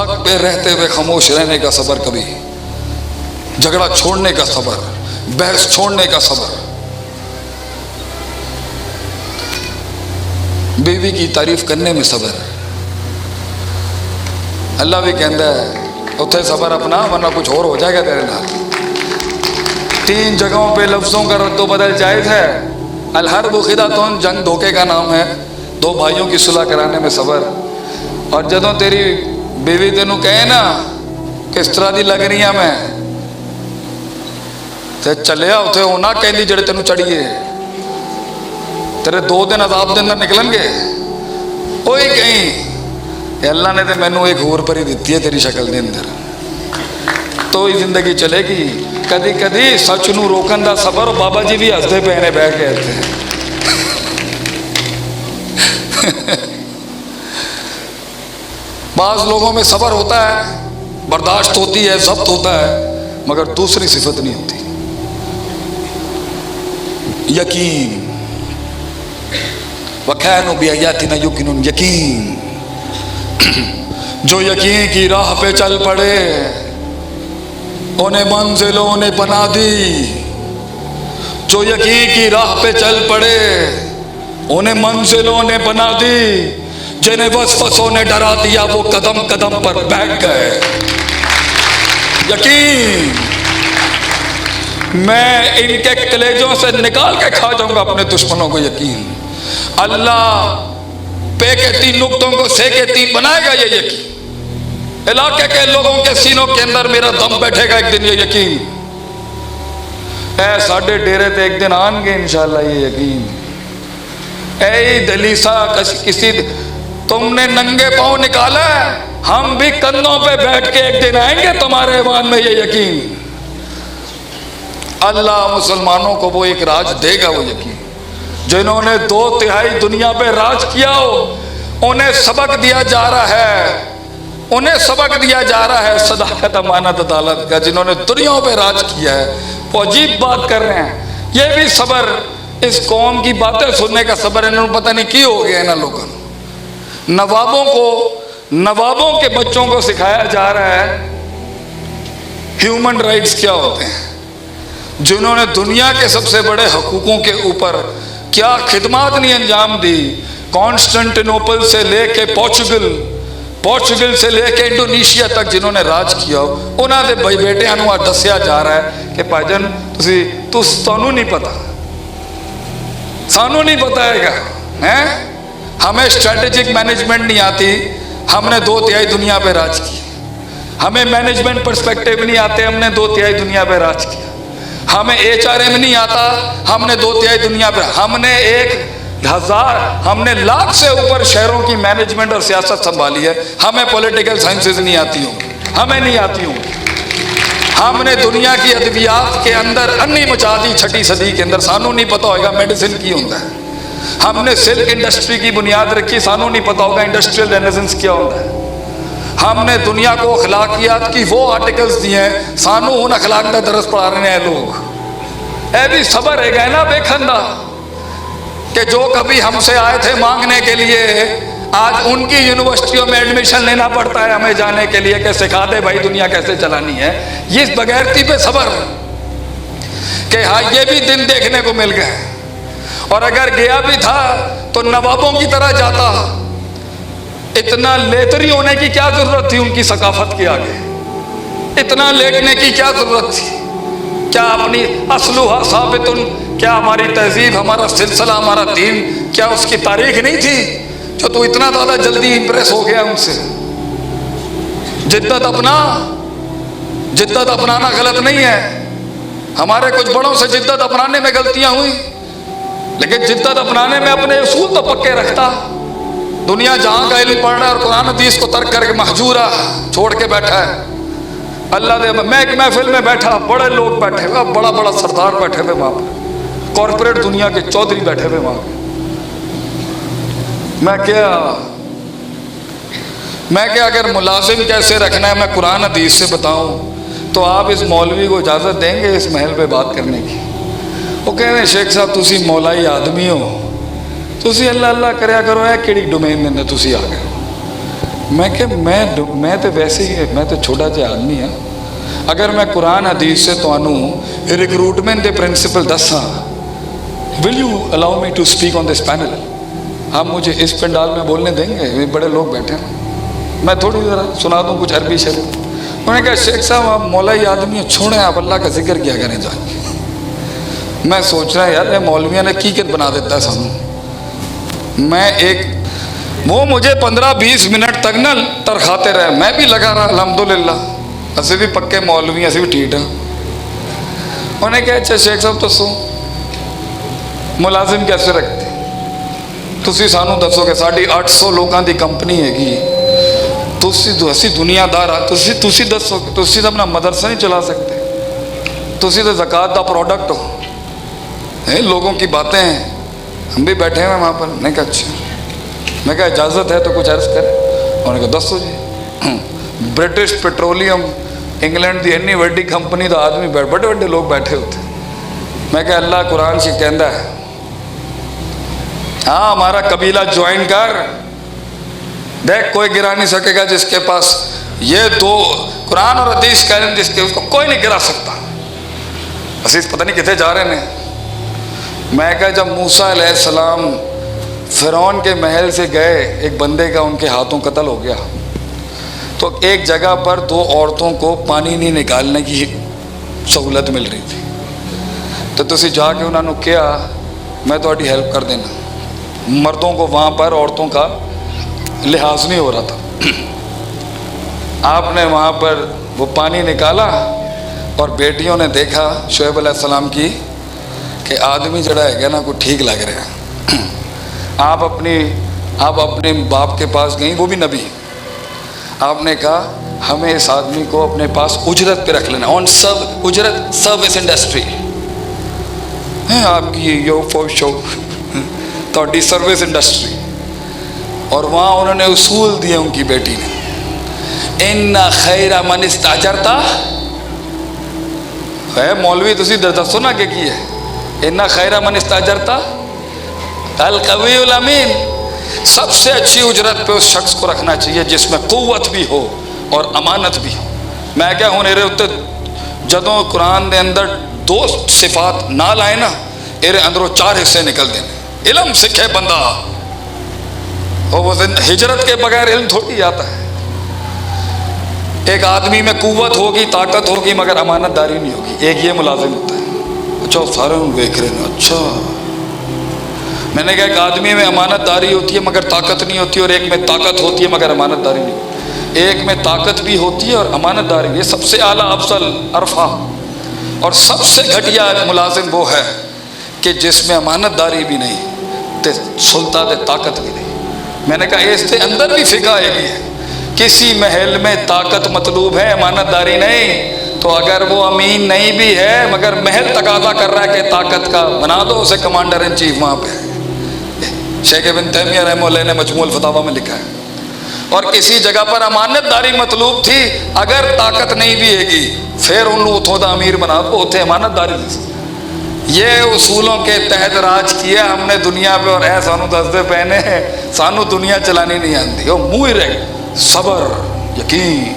حق پہ رہتے ہوئے خاموش رہنے کا صبر کبھی، جھگڑا چھوڑنے کا صبر، بحث چھوڑنے کا صبر، بیوی کی تعریف کرنے میں صبر۔ اللہ بھی کہندا ہے اتھے صبر اپنا ورنہ کچھ اور ہو جائے گا تیرے نال۔ 3 جگہوں پہ لفظوں کا رد و بدل جائز ہے۔ الحرب خدعۃ، جنگ دھوکے کا نام ہے۔ 2 بھائیوں کی صلح کرانے میں صبر۔ اور جدوں تیری بیوی تینوں کہے نا کس طرح دی لگ رہی ہاں میں، تے چلیا اتھے ہونا کہندی جڑے تینوں چڑھیے، تیرے 2 دن عذاب دے اندر نکلن گے۔ کوئی کہیں کہ اللہ نے تے مینوں ایک ہور پری دتی ہے تیری شکل دے اندر، تو ہی زندگی چلے گی۔ کدی کدی سچ نو روکن دا صبر، بابا جی بھی ہسدے پے نے بیٹھ کے ہستے ہیں۔ بعض لوگوں میں صبر ہوتا ہے، برداشت ہوتی ہے، ضبط ہوتا ہے، مگر دوسری صفت نہیں ہوتی، یقین۔ وَكَانُوا بِآيَاتِنَا يُوقِنُونَ، یقین۔ جو یقین کی راہ پہ چل پڑے انہیں منزلوں نے بنا دی، جو یقین کی راہ پہ چل پڑے انہیں منزلوں نے بنا دی، جنہیں وسوسوں نے ڈرا دیا وہ قدم قدم پر بیٹھ گئے۔ یقین میں ان کے کلیجوں سے نکال کے کھا جاؤں گا اپنے دشمنوں کو۔ یقین اللہ پے کے 3 نقطوں کو سے کے 3 بنائے گا، یہ یقین۔ علاقے کے لوگوں کے سینوں کے اندر میرا دم بیٹھے گا ایک دن، یہ یقین۔ اے ساڈے ڈیرے تے ایک دن آن گے انشاءاللہ یہ یقین۔ اے دلیسا کسی تم نے ننگے پاؤں نکالا ہے، ہم بھی کندھوں پہ بیٹھ کے ایک دن آئیں گے تمہارے ایوان میں، یہ یقین۔ اللہ مسلمانوں کو وہ ایک راج دے گا، وہ یقین۔ جنہوں نے 2/3 دنیا پہ راج کیا ہو انہیں سبق دیا جا رہا ہے، انہیں سبق دیا جا رہا ہے صداقت، امانت، عدالت کا۔ جنہوں نے دنیا پہ راج کیا ہے وہ عجیب بات کر رہے ہیں۔ یہ بھی صبر، اس قوم کی باتیں سننے کا صبر انہوں نے پتہ نہیں کی ہو گیا نا لوگوں۔ نوابوں کو، نوابوں کے بچوں کو سکھایا جا رہا ہے ہیومن رائٹس کیا ہوتے ہیں، جنہوں نے دنیا کے سب سے بڑے حقوقوں کے اوپر کیا خدمات نہیں انجام دی۔ کانسٹنٹینوپل سے لے کے پورچگل سے لے کے انڈونیشیا تک جنہوں نے راج کیا ہو، انہاں دے بھائی بیٹیاں نوں دسیا جا رہا ہے کہ بھائی جان تانوں نہیں پتا، سانوں نہیں پتا ہے گا، ہمیں اسٹریٹجک مینجمنٹ نہیں آتی، ہم نے 2/3 دنیا پہ راج کیا۔ ہمیں مینجمنٹ پرسپیکٹیو نہیں آتے، ہم نے 2/3 دنیا پہ راج کیا۔ ہمیں HRM نہیں آتا، ہم نے 2/3 دنیا پہ، ہم نے 1000 ہم نے لاکھ سے اوپر شہروں کی مینجمنٹ اور سیاست سنبھالی ہے۔ ہمیں پولیٹیکل سائنسز نہیں آتی ہوں، ہمیں نہیں آتی ہوں۔ ہم نے دنیا کی ادویات کے اندر انی مچا دی 6 صدی کے اندر، سانوں نہیں پتا ہوگا میڈیسن کی ہوتا ہے۔ ہم نے سلک انڈسٹری کی بنیاد رکھی، سانوں نہیں پتا ہوگا انڈسٹریل رینیسنس کیا ہوتا ہے۔ ہم نے دنیا کو اخلاقیات کی وہ آرٹیکلز دیے ہیں، سانوں ان اخلاق کا درس پڑھا رہے ہیں لوگ۔ اے بھی صبر ہے گا نا بے کھندا، کہ جو کبھی ہم سے آئے تھے مانگنے کے لیے آج ان کی یونیورسٹیوں میں ایڈمیشن لینا پڑتا ہے ہمیں جانے کے لیے کہ سکھا دے بھائی دنیا کیسے چلانی ہے۔ یہ اس بغیرتی پہ صبر کہ ہاں یہ بھی دن دیکھنے کو مل گئے، اور اگر گیا بھی تھا تو نوابوں کی طرح جاتا۔ اتنا لیتری ہونے کی کیا ضرورت تھی ان کی ثقافت کے آگے؟ اتنا لیٹنے کی کیا ضرورت تھی؟ کیا اپنی اصلها ثابت، کیا ہماری تہذیب، ہمارا سلسلہ، ہمارا دین، کیا اس کی تاریخ نہیں تھی جو تو اتنا زیادہ جلدی امپریس ہو گیا ان سے؟ جدت اپنانا غلط نہیں ہے، ہمارے کچھ بڑوں سے جدت اپنانے میں غلطیاں ہوئی، لیکن جدت اپنانے میں اپنے اصول تو پکے رکھتا۔ دنیا جہاں کا علم پڑھ رہا ہے اور قرآن حدیث کو ترک کر کے مہجورہ چھوڑ کے بیٹھا ہے۔ اللہ دے، میں ایک محفل میں بیٹھا، بڑے لوگ بیٹھے ہوئے، بڑا سردار بیٹھے ہوئے وہاں پہ، کارپوریٹ دنیا کے چودھری بیٹھے ہوئے وہاں پہ۔ میں کیا اگر ملازم کیسے رکھنا ہے میں قرآن حدیث سے بتاؤں تو آپ اس مولوی کو اجازت دیں گے اس محل پہ بات کرنے کی؟ وہ کہہ رہے ہیں شیخ صاحب تسی مولائی آدمی ہو، تسی اللہ اللہ کریا کرو، ہے کیڑی ڈومین میں تسی آ گئے، میں کہ میں تو ویسے ہی میں تو چھوٹا جہا آدمی ہاں. اگر میں قرآن حدیث سے تانوں ریکروٹمنٹ دے پرنسپل دساں, will you allow me to speak on this panel? آپ مجھے اس پنڈال میں بولنے دیں گے؟ بڑے لوگ بیٹھے ہیں, میں تھوڑی ذرا سنا دوں کچھ عربی شریف. انہوں نے کہا شیخ صاحب آپ مولائی آدمی ہیں, چھوڑیں آپ اللہ کا ذکر کیا کریں جا کے. میں سوچ رہا یار مولویوں نے کی بنا دیتا ہے سانوں. میں ایک وہ مجھے 15-20 منٹ تک نا ترخاتے رہے, میں بھی لگا رہا الحمدللہ, اسی بھی پکے مولوی, اسی بھی ٹھیک ہیں. انہوں نے کہا اچھا شیخ صاحب دسو ملازم کیسے رکھتے, تسی سانوں دسو کہ 850 لوگوں کی کمپنی ہے گی, تسی دنیا دار آ, تسی دسو کہ تسی اپنا مدرسہ نہیں چلا سکتے, تسی تو زکوٰۃ دا پروڈکٹ ہو. لوگوں کی باتیں ہیں, ہم بھی بیٹھے ہیں وہاں پر. میں کہا اچھا, میں کہا اجازت ہے تو کچھ عرض کریں. انہوں نے کہا دسو جی. برٹش پیٹرولیم انگلینڈ دی اینی وڈی کمپنی دا آدمی بڑے بڑے لوگ بیٹھے ہوتے. میں کہا اللہ قرآن سے کہندا ہے ہاں ہمارا قبیلہ جوائن کر, دیکھ کوئی گرا نہیں سکے گا جس کے پاس یہ دو قرآن اور حدیث کہہ رہے ہیں, جس کے اس کو کوئی نہیں گرا سکتا. عزیز پتہ نہیں کتنے جا رہے ہیں. میں کہا جب موسیٰ علیہ السلام فرعون کے محل سے گئے, ایک بندے کا ان کے ہاتھوں قتل ہو گیا, تو ایک جگہ پر 2 عورتوں کو پانی نہیں نکالنے کی سہولت مل رہی تھی. تو تسی جا کے انہوں نے کیا میں تھوڑی ہیلپ کر دینا. مردوں کو وہاں پر عورتوں کا لحاظ نہیں ہو رہا تھا. آپ نے وہاں پر وہ پانی نکالا اور بیٹیوں نے دیکھا شعیب علیہ السلام کی کہ آدمی جڑا ہے نا کوئی ٹھیک لگ رہا ہے. آپ اپنے باپ کے پاس گئیں, وہ بھی نبی. آپ نے کہا ہمیں اس آدمی کو اپنے پاس اجرت پہ رکھ لینا, آن اجرت سروس انڈسٹری ہے آپ کی, یو فور شو تھوڑی سروس انڈسٹری. اور وہاں انہوں نے اصول دیے ان کی بیٹی نے, ان خیر من استاجرتا. ہے مولوی تسی دسو نا کہ کی ہے, ان خیر من استاجرتا القوی الامین. سب سے اچھی اجرت پہ اس شخص کو رکھنا چاہیے جس میں قوت بھی ہو اور امانت بھی ہو. میں کیا ہوں میرے اتنے جدوں قرآن دے اندر 2 صفات نہ لائے نا, میرے اندروں 4 حصے نکل دینے. علم سکھے بندہ, اور وہ ہجرت کے بغیر علم تھوڑی آتا ہے. ایک آدمی میں قوت ہوگی, طاقت ہوگی, مگر امانت داری نہیں ہوگی. ایک یہ ملازم ہوتا ہے. اچھا سارے دیکھ رہے ہیں. اچھا میں نے کہا ایک آدمی میں امانت داری ہوتی ہے مگر طاقت نہیں ہوتی, اور ایک میں طاقت ہوتی ہے مگر امانت داری نہیں ہوتی. ایک میں طاقت بھی ہوتی ہے اور امانت داری. یہ سب سے اعلیٰ افضل عرفہ اور سب سے گھٹیا ملازم وہ ہے کہ جس میں امانت داری بھی نہیں تے سلطہ طاقت بھی نہیں. میں نے کہا اس کے اندر بھی فقہ ہے بھی ہے. کسی محل میں طاقت مطلوب ہے, امانت داری نہیں, تو اگر وہ امین نہیں بھی ہے مگر محل تقاضا کر رہا ہے کہ طاقت کا بنا دو اسے کمانڈر ان چیف. وہاں پہ شیخ ابن تیمیہ رحمہ اللہ نے مجموع الفتاوی میں لکھا ہے. اور کسی جگہ پر امانت داری مطلوب تھی, اگر طاقت نہیں بھی ہے گی پھر ان لوگ اتھو دا امیر بنا دو, اتھے امانت داری دی. یہ اصولوں کے تحت راج کیا ہم نے دنیا پہ, اور اے سانو دسدے پہنے سانو دنیا چلانی نہیں آتی. وہ منہ ہی رہ صبر, یقین,